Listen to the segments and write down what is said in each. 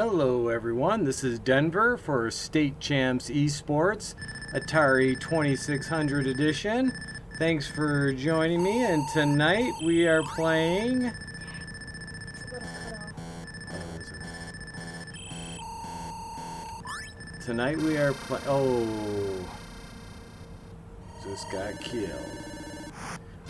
Hello everyone, this is Denver for State Champs eSports, Atari 2600 edition. Thanks for joining me, and tonight we are playing... Tonight we are playing... Oh, just got killed.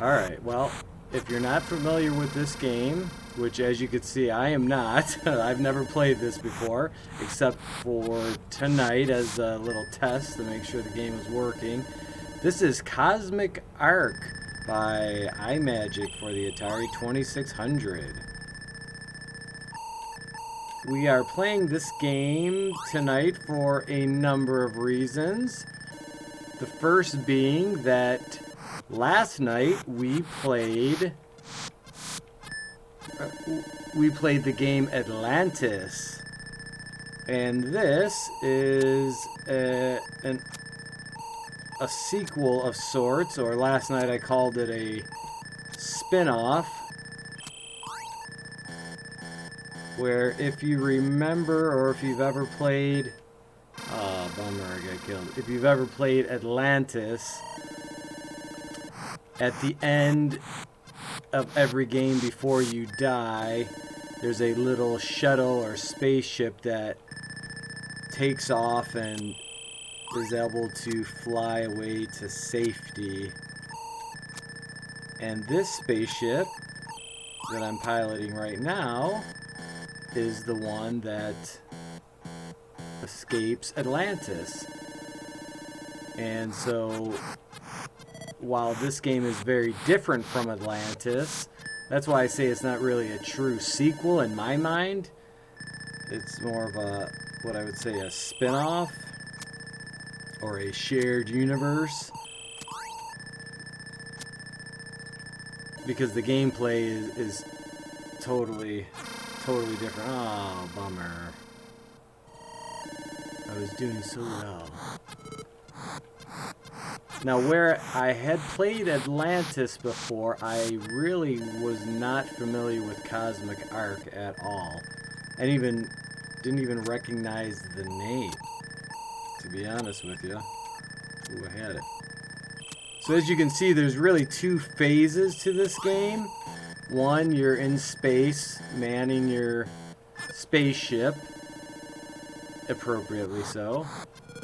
Alright, well, if you're not familiar with this game, which as you can see I am not, I've never played this before, except for tonight as a little test to make sure the game is working. This is Cosmic Ark by iMagic for the Atari 2600. We are playing this game tonight for a number of reasons. The first being that last night we played the game Atlantis, and this is a sequel of sorts, or last night I called it a spin-off, where if you remember, or if you've ever played, oh bummer I got killed, if you've ever played Atlantis, at the end of every game before you die, there's a little shuttle or spaceship that takes off and is able to fly away to safety. And this spaceship that I'm piloting right now is the one that escapes Atlantis. And so while this game is very different from Atlantis, that's why I say it's not really a true sequel in my mind. It's more of a, what I would say, a spin-off or a shared universe, because the gameplay is totally different. Oh, bummer. I was doing so well. Now, where I had played Atlantis before, I really was not familiar with Cosmic Ark at all. And didn't even recognize the name, to be honest with you. Ooh, I had it. So as you can see, there's really two phases to this game. One, you're in space, manning your spaceship, appropriately so,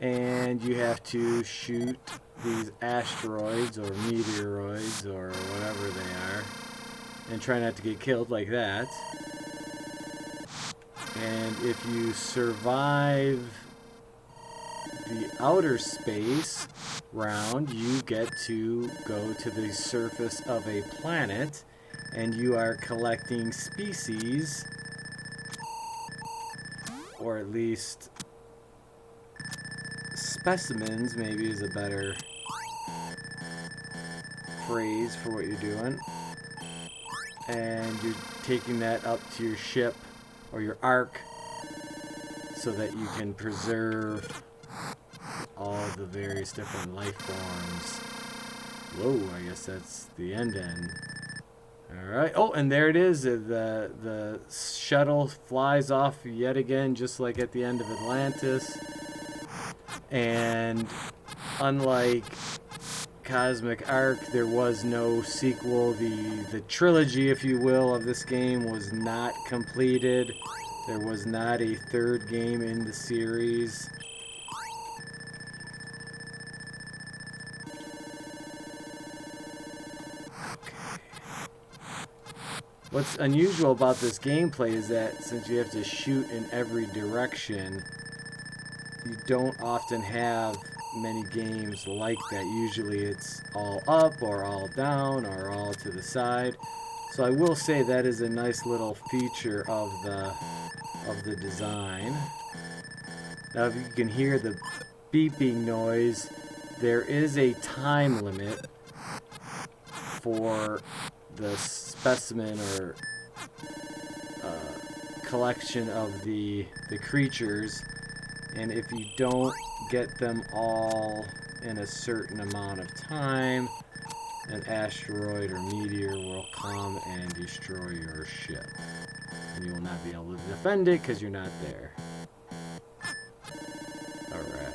and you have to shoot these asteroids or meteoroids or whatever they are, and try not to get killed like that. And if you survive the outer space round, you get to go to the surface of a planet, and you are collecting species, or at least specimens maybe is a better phrase for what you're doing, and you're taking that up to your ship or your ark so that you can preserve all the various different life forms. Whoa, I guess that's the end. Alright, oh, and there it is. The shuttle flies off yet again, just like at the end of Atlantis. And unlike Cosmic Ark, there was no sequel. The trilogy, if you will, of this game was not completed. There was not a third game in the series. What's unusual about this gameplay is that since you have to shoot in every direction, you don't often have many games like that. Usually it's all up or all down or all to the side. So I will say that is a nice little feature of the design. Now if you can hear the beeping noise, there is a time limit for the specimen or collection of the creatures, and if you don't get them all in a certain amount of time, an asteroid or meteor will come and destroy your ship. and you will not be able to defend it because you're not there. Alright.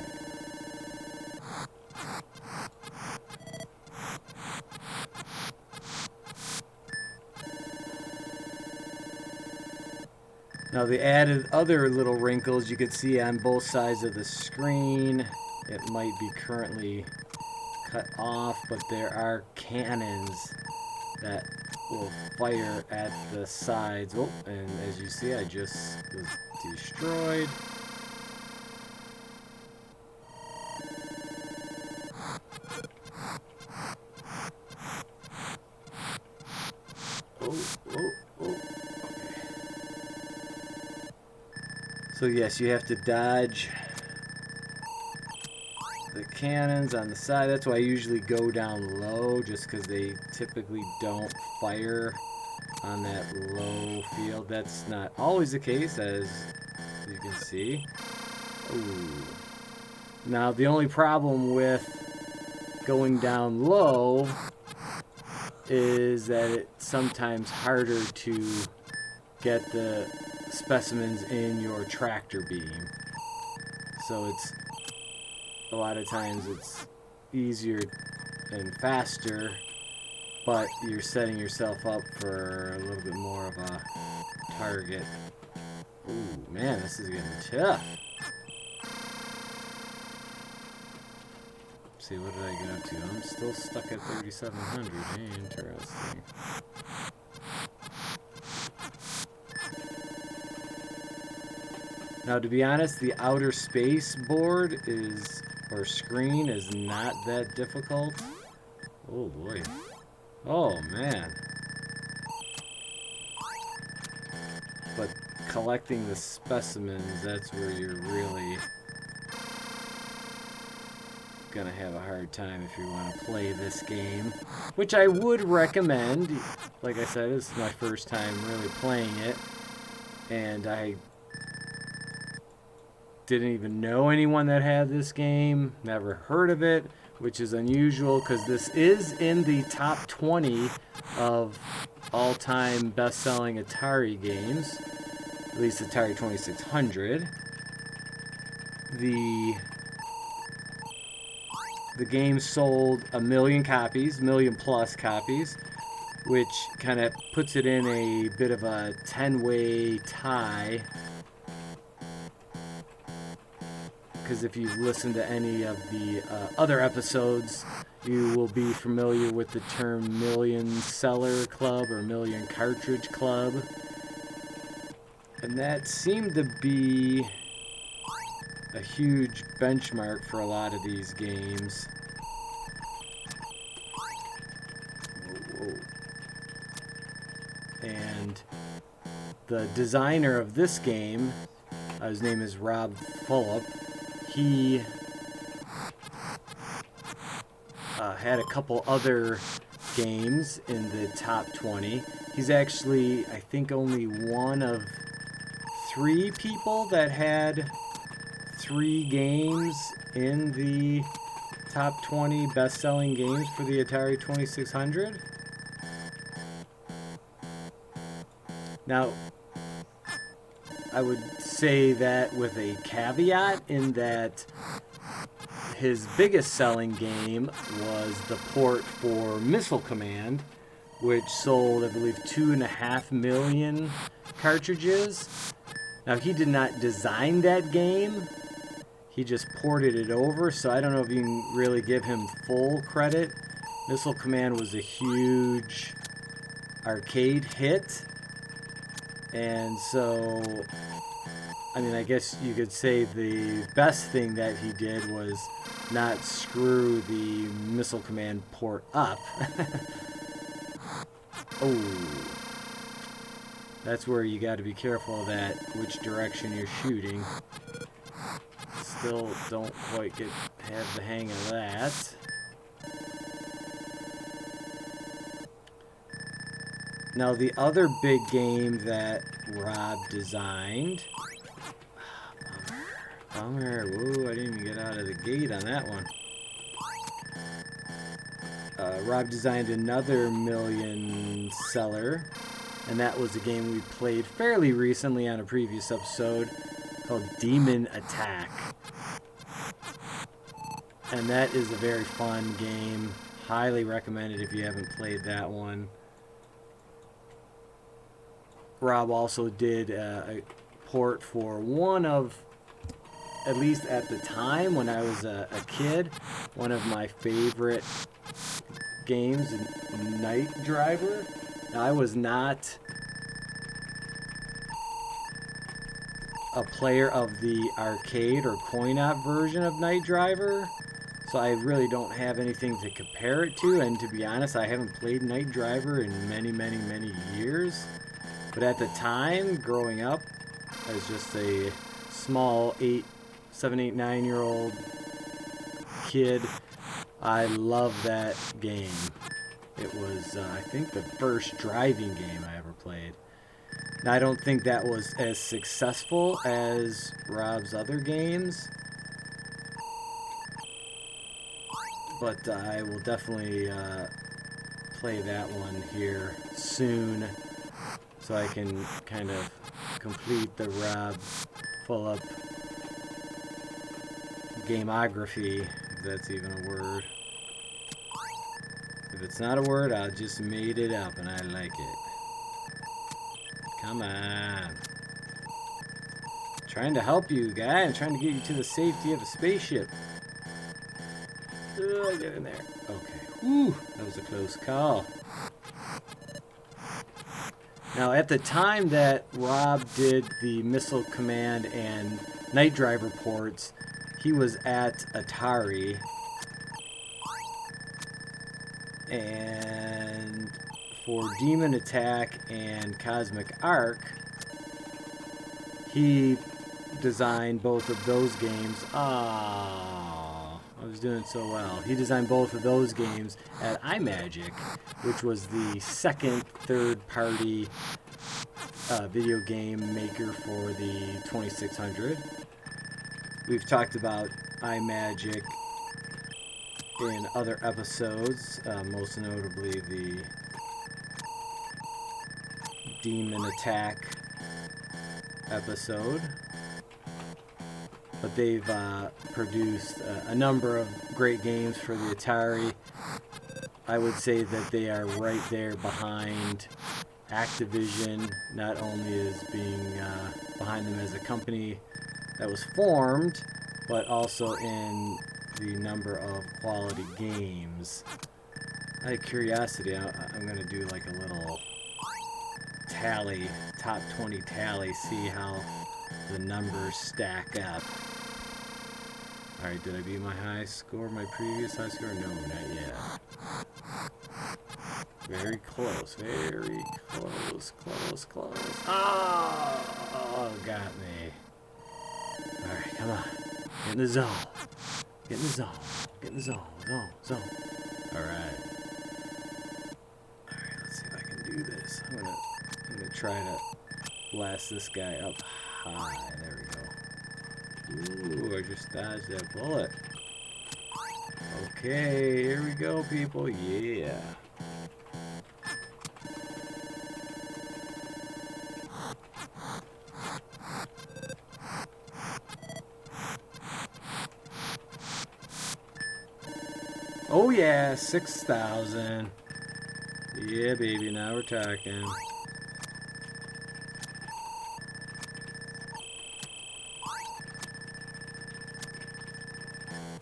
Now the added other little wrinkles you could see on both sides of the screen. It might be currently cut off, but there are cannons that will fire at the sides. Oh, and as you see, I just was destroyed. Oh. So yes, you have to dodge the cannons on the side. That's why I usually go down low, just because they typically don't fire on that low field. That's not always the case, as you can see. Ooh. Now the only problem with going down low is that it's sometimes harder to get the specimens in your tractor beam. So it's a lot of times it's easier and faster, but you're setting yourself up for a little bit more of a target. Ooh, man, this is getting tough. See, what did I get up to? I'm still stuck at 3,700. Interesting. Now, to be honest, the outer space board is, or screen, is not that difficult. Oh boy. Oh man. But collecting the specimens, that's where you're really gonna have a hard time if you want to play this game, which I would recommend. Like I said, this is my first time really playing it, and I didn't even know anyone that had this game, never heard of it, which is unusual because this is in the top 20 of all-time best-selling Atari games, at least Atari 2600. The game sold 1 million copies, million-plus copies, which kind of puts it in a bit of a 10-way tie. Because if you've listened to any of the other episodes, you will be familiar with the term Million Seller Club or Million Cartridge Club. And that seemed to be a huge benchmark for a lot of these games. Whoa. And the designer of this game, his name is Rob Fulop. He had a couple other games in the top 20. He's actually, I think, only one of 3 people that had 3 games in the top 20 best-selling games for the Atari 2600. Now, I would say that with a caveat in that his biggest selling game was the port for Missile Command, which sold, I believe, 2.5 million cartridges. Now, he did not design that game. He just ported it over, so I don't know if you can really give him full credit. Missile Command was a huge arcade hit. And so, I mean, I guess you could say the best thing that he did was not screw the Missile Command port up. Oh. That's where you got to be careful of that, which direction you're shooting. Still don't quite have the hang of that. Now the other big game that Rob designed, bummer, whoa, I didn't even get out of the gate on that one. Rob designed another million seller and that was a game we played fairly recently on a previous episode called Demon Attack. And that is a very fun game. Highly recommended if you haven't played that one. Rob also did a port for one of, at least at the time when I was a kid, one of my favorite games, Night Driver. Now, I was not a player of the arcade or coin-op version of Night Driver, so I really don't have anything to compare it to, and to be honest, I haven't played Night Driver in many, many, many years. But at the time, growing up, as just a small 7, 8, 9-year-old kid, I loved that game. It was, I think, the first driving game I ever played. Now, I don't think that was as successful as Rob's other games, but I will definitely play that one here soon, so I can kind of complete the Rob Fulop gamography, if that's even a word. If it's not a word, I just made it up and I like it. Come on. Trying to help you, guy. I'm trying to get you to the safety of a spaceship. Get in there. Okay. Whew, that was a close call. Now, at the time that Rob did the Missile Command and Night Driver ports, he was at Atari. And for Demon Attack and Cosmic Ark, he designed both of those games. I was doing so well. He designed both of those games at iMagic, which was the second third-party video game maker for the 2600. We've talked about iMagic in other episodes, most notably the Demon Attack episode. But they've produced a number of great games for the Atari. I would say that they are right there behind Activision, not only as being behind them as a company that was formed, but also in the number of quality games. Out of curiosity, I'm going to do like a little tally, top 20 tally, see how the numbers stack up. Alright, did I beat my high score, my previous high score? No, not yet. Very close, very close, close. Oh, got me. Alright, come on. Get in the zone. Get in the zone. Get in the zone. Zone. Alright. Alright, let's see if I can do this. I'm gonna try to blast this guy up high. There we go. Ooh, I just dodged that bullet. Okay, here we go, people. Yeah. Oh yeah, 6,000. Yeah, baby, now we're talking.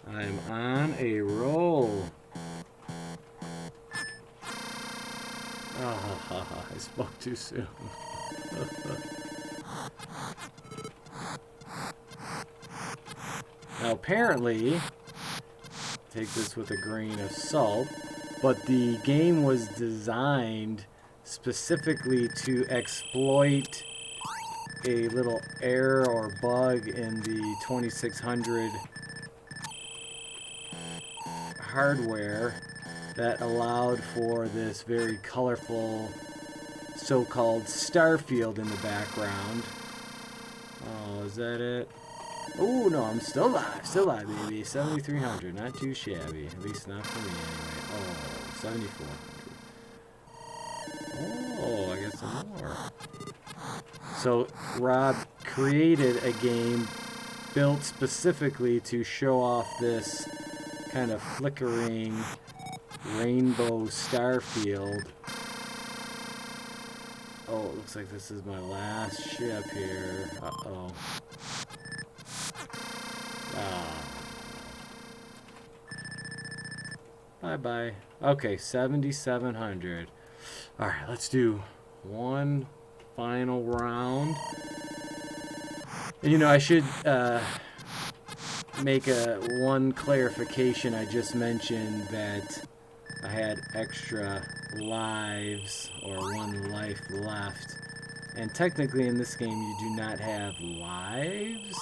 I'm on a roll. Oh, I spoke too soon. Now, apparently, take this with a grain of salt, but the game was designed specifically to exploit a little error or bug in the 2600 hardware that allowed for this very colorful so-called star field in the background. Oh, is that it? Oh, no, I'm still alive, baby. 7,300, not too shabby. At least not for me, anyway. Oh, 7,400. Oh, I guess some more. So Rob created a game built specifically to show off this kind of flickering rainbow star field. Oh, it looks like this is my last ship here. Uh-oh. Ah. Bye-bye. Okay, 7,700. Alright, let's do one final round. And, you know, I should make one clarification. I just mentioned that I had extra lives, or one life left. And technically in this game you do not have lives.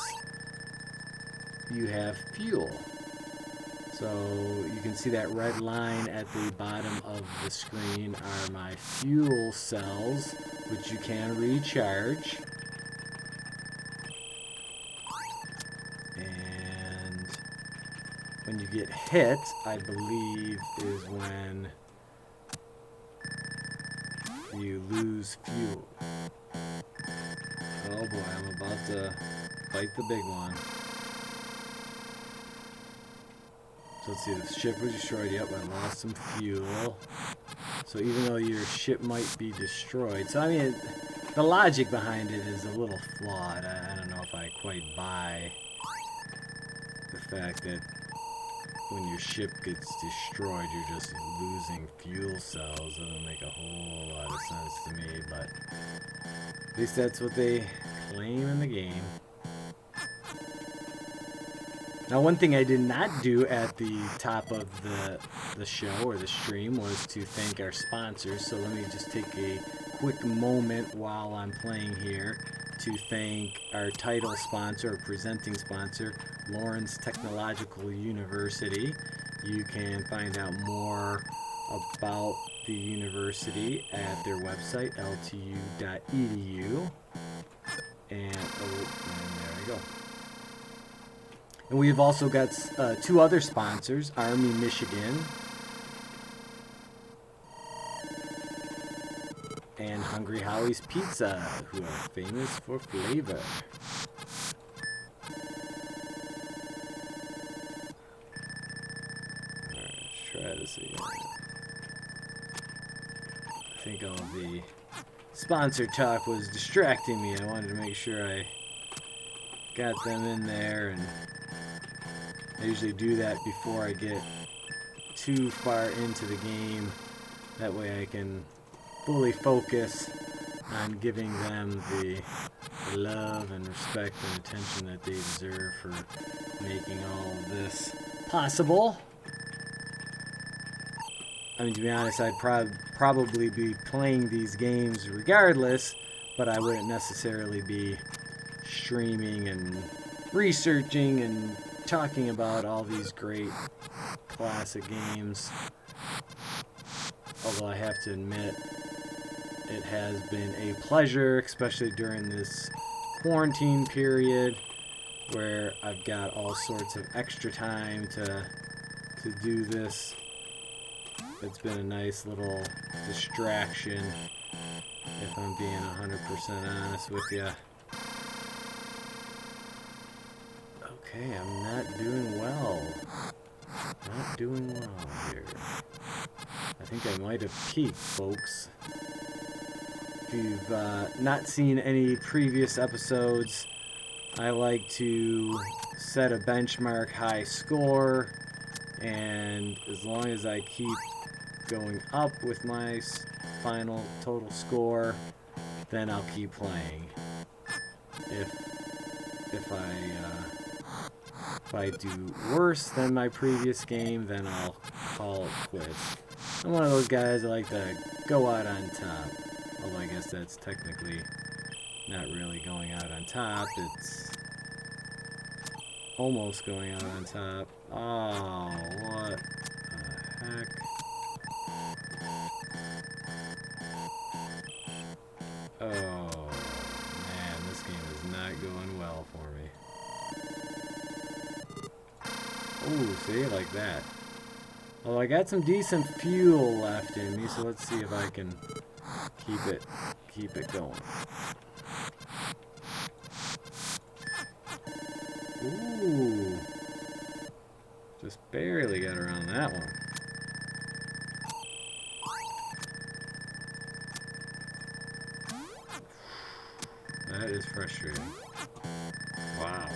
You have fuel. So you can see that red line at the bottom of the screen are my fuel cells, which you can recharge. And when you get hit, I believe, is when you lose fuel. Oh boy, I'm about to bite the big one. So let's see, the ship was destroyed. Yep, I lost some fuel. So even though your ship might be destroyed, so I mean, the logic behind it is a little flawed. I don't know if I quite buy the fact that when your ship gets destroyed, you're just losing fuel cells. Doesn't make a whole lot of sense to me, but at least that's what they claim in the game. Now, one thing I did not do at the top of the show or the stream was to thank our sponsors. So let me just take a quick moment while I'm playing here to thank our title sponsor, or presenting sponsor, Lawrence Technological University. You can find out more about the university at their website, ltu.edu. And there we go. And we've also got two other sponsors, Army Michigan and Hungry Howie's Pizza, who are famous for flavor. Alright, let's try this again. I think all the sponsor talk was distracting me. I wanted to make sure I got them in there, and I usually do that before I get too far into the game. That way I can fully focus on giving them the love and respect and attention that they deserve for making all of this possible. I mean, to be honest, I'd probably be playing these games regardless, but I wouldn't necessarily be streaming and researching and talking about all these great classic games. Although I have to admit, it has been a pleasure, especially during this quarantine period where I've got all sorts of extra time to do this. It's been a nice little distraction, if I'm being 100% honest with you. Okay, I'm not doing well. Not doing well here. I think I might have peaked, folks. If you've not seen any previous episodes, I like to set a benchmark high score, and as long as I keep going up with my final total score, then I'll keep playing. If I do worse than my previous game, then I'll call it quits. I'm one of those guys that like to go out on top. Although I guess that's technically not really going out on top. It's almost going out on top. Oh, what the heck? Oh, man, this game is not going well for me. Oh, see, like that. Well, I got some decent fuel left in me, so let's see if I can keep it going. Ooh. Just barely got around that one. That is frustrating. Wow.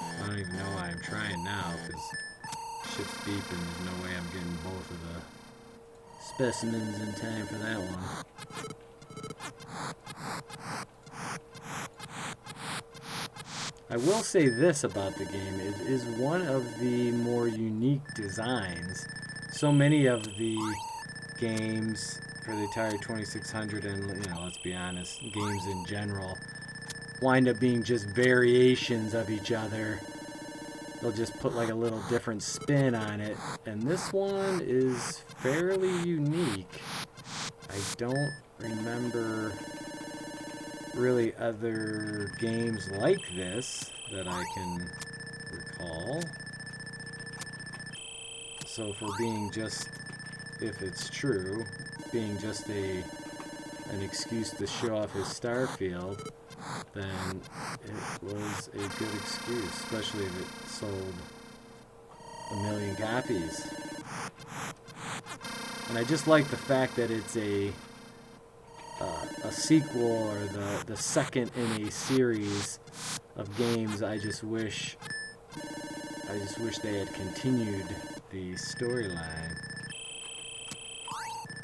I don't even know why I'm trying now, because shit's beeping. There's no way I'm getting both of the specimens in time for that one. I will say this about the game. It is one of the more unique designs. So many of the games for the Atari 2600 and, you know, let's be honest, games in general wind up being just variations of each other. They'll just put like a little different spin on it. And this one is fairly unique. I don't remember really other games like this that I can recall. So for being just, if it's true, being just an excuse to show off his star field, then it was a good excuse, especially if it sold 1 million copies. And I just like the fact that it's a sequel, or the second in a series of games. I just wish they had continued the storyline.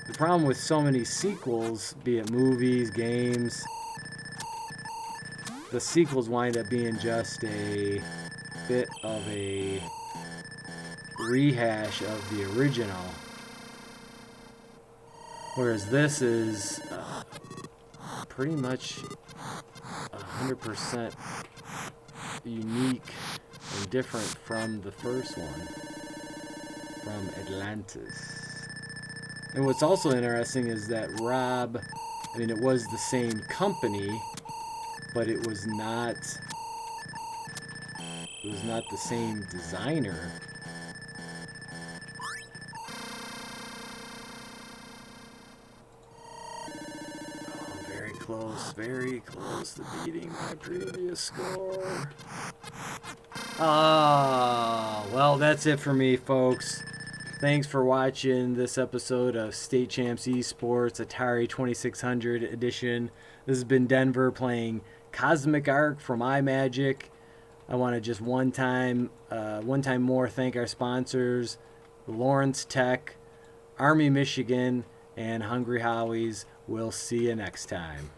The problem with so many sequels, be it movies, games, the sequels wind up being just a bit of a rehash of the original. Whereas this is pretty much 100% unique and different from the first one, from Atlantis. And what's also interesting is that Rob, I mean, it was the same company, but it was not the same designer. Very close to beating my previous score. Well, that's it for me, folks. Thanks for watching this episode of State Champs eSports Atari 2600 edition. This has been Denver playing Cosmic Ark from iMagic. I want to just one time more thank our sponsors, Lawrence Tech, Army Michigan, and Hungry Howie's. We'll see you next time.